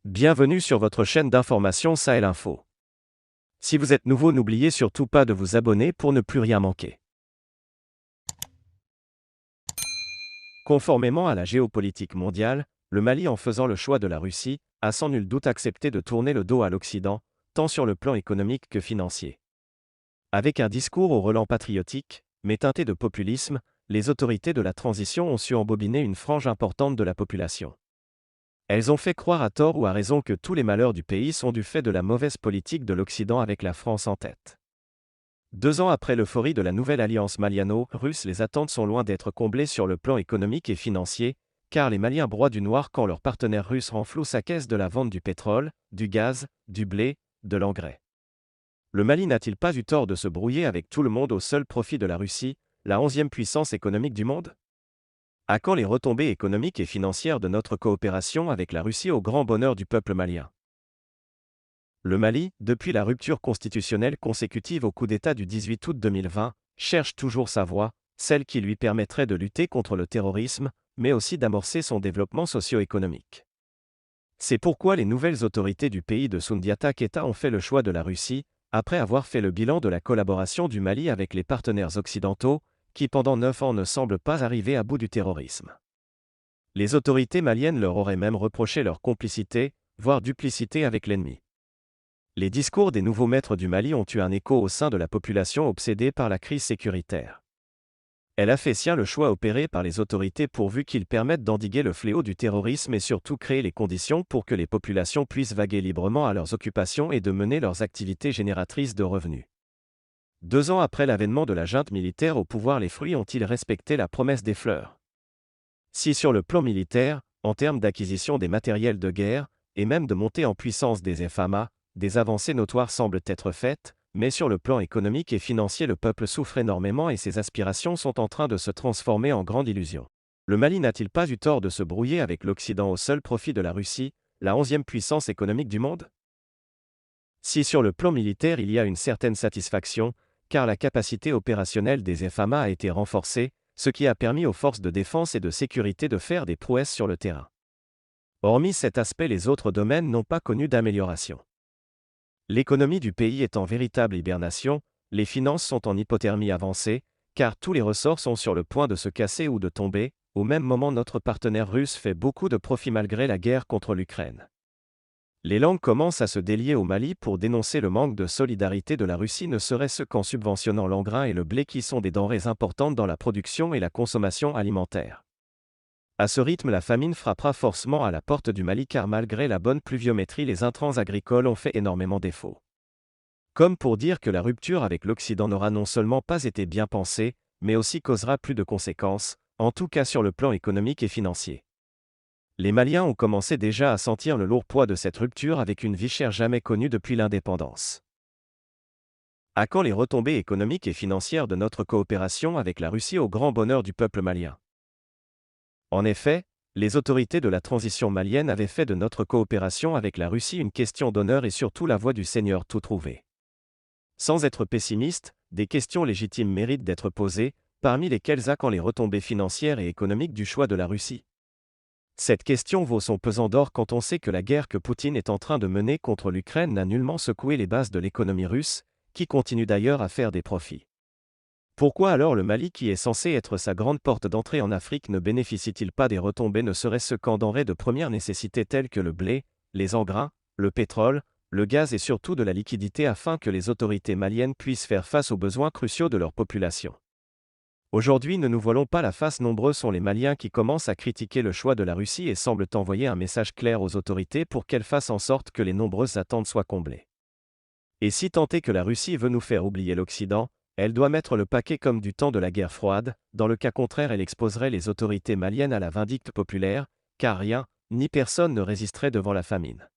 Bienvenue sur votre chaîne d'information Sahel Info. Si vous êtes nouveau, n'oubliez surtout pas de vous abonner pour ne plus rien manquer. Conformément à la géopolitique mondiale, le Mali, en faisant le choix de la Russie, a sans nul doute accepté de tourner le dos à l'Occident, tant sur le plan économique que financier. Avec un discours au relent patriotique, mais teinté de populisme, les autorités de la transition ont su embobiner une frange importante de la population. Elles ont fait croire à tort ou à raison que tous les malheurs du pays sont du fait de la mauvaise politique de l'Occident avec la France en tête. 2 ans après l'euphorie de la nouvelle alliance maliano-russe, les attentes sont loin d'être comblées sur le plan économique et financier, car les Maliens broient du noir quand leur partenaire russe renfloue sa caisse de la vente du pétrole, du gaz, du blé, de l'engrais. Le Mali n'a-t-il pas eu tort de se brouiller avec tout le monde au seul profit de la Russie, la 11e puissance économique du monde ? À quand les retombées économiques et financières de notre coopération avec la Russie au grand bonheur du peuple malien ? Le Mali, depuis la rupture constitutionnelle consécutive au coup d'État du 18 août 2020, cherche toujours sa voie, celle qui lui permettrait de lutter contre le terrorisme, mais aussi d'amorcer son développement socio-économique. C'est pourquoi les nouvelles autorités du pays de Soundiata Keita ont fait le choix de la Russie, après avoir fait le bilan de la collaboration du Mali avec les partenaires occidentaux, qui pendant 9 ans ne semblent pas arriver à bout du terrorisme. Les autorités maliennes leur auraient même reproché leur complicité, voire duplicité avec l'ennemi. Les discours des nouveaux maîtres du Mali ont eu un écho au sein de la population obsédée par la crise sécuritaire. Elle a fait sien le choix opéré par les autorités pourvu qu'ils permettent d'endiguer le fléau du terrorisme et surtout créer les conditions pour que les populations puissent vaguer librement à leurs occupations et de mener leurs activités génératrices de revenus. 2 ans après l'avènement de la junte militaire au pouvoir, les fruits ont-ils respecté la promesse des fleurs ? Si sur le plan militaire, en termes d'acquisition des matériels de guerre, et même de montée en puissance des FAMA, des avancées notoires semblent être faites, mais sur le plan économique et financier, le peuple souffre énormément et ses aspirations sont en train de se transformer en grande illusion. Le Mali n'a-t-il pas eu tort de se brouiller avec l'Occident au seul profit de la Russie, la 11e puissance économique du monde ? Si sur le plan militaire il y a une certaine satisfaction, car la capacité opérationnelle des FAMA a été renforcée, ce qui a permis aux forces de défense et de sécurité de faire des prouesses sur le terrain. Hormis cet aspect, les autres domaines n'ont pas connu d'amélioration. L'économie du pays est en véritable hibernation, les finances sont en hypothermie avancée, car tous les ressorts sont sur le point de se casser ou de tomber. Au même moment, notre partenaire russe fait beaucoup de profits malgré la guerre contre l'Ukraine. Les langues commencent à se délier au Mali pour dénoncer le manque de solidarité de la Russie, ne serait-ce qu'en subventionnant l'engrais et le blé qui sont des denrées importantes dans la production et la consommation alimentaire. À ce rythme, la famine frappera forcément à la porte du Mali car malgré la bonne pluviométrie, les intrants agricoles ont fait énormément défaut. Comme pour dire que la rupture avec l'Occident n'aura non seulement pas été bien pensée, mais aussi causera plus de conséquences, en tout cas sur le plan économique et financier. Les Maliens ont commencé déjà à sentir le lourd poids de cette rupture avec une vie chère jamais connue depuis l'indépendance. À quand les retombées économiques et financières de notre coopération avec la Russie au grand bonheur du peuple malien ? En effet, les autorités de la transition malienne avaient fait de notre coopération avec la Russie une question d'honneur et surtout la voie du Seigneur tout trouvé. Sans être pessimiste, des questions légitimes méritent d'être posées, parmi lesquelles à quand les retombées financières et économiques du choix de la Russie ? Cette question vaut son pesant d'or quand on sait que la guerre que Poutine est en train de mener contre l'Ukraine n'a nullement secoué les bases de l'économie russe, qui continue d'ailleurs à faire des profits. Pourquoi alors le Mali, qui est censé être sa grande porte d'entrée en Afrique, ne bénéficie-t-il pas des retombées, ne serait-ce qu'en denrées de première nécessité telles que le blé, les engrais, le pétrole, le gaz et surtout de la liquidité afin que les autorités maliennes puissent faire face aux besoins cruciaux de leur population ? Aujourd'hui, ne nous voilons pas la face, nombreux sont les Maliens qui commencent à critiquer le choix de la Russie et semblent envoyer un message clair aux autorités pour qu'elles fassent en sorte que les nombreuses attentes soient comblées. Et si tant est que la Russie veut nous faire oublier l'Occident, elle doit mettre le paquet comme du temps de la guerre froide, dans le cas contraire elle exposerait les autorités maliennes à la vindicte populaire, car rien, ni personne ne résisterait devant la famine.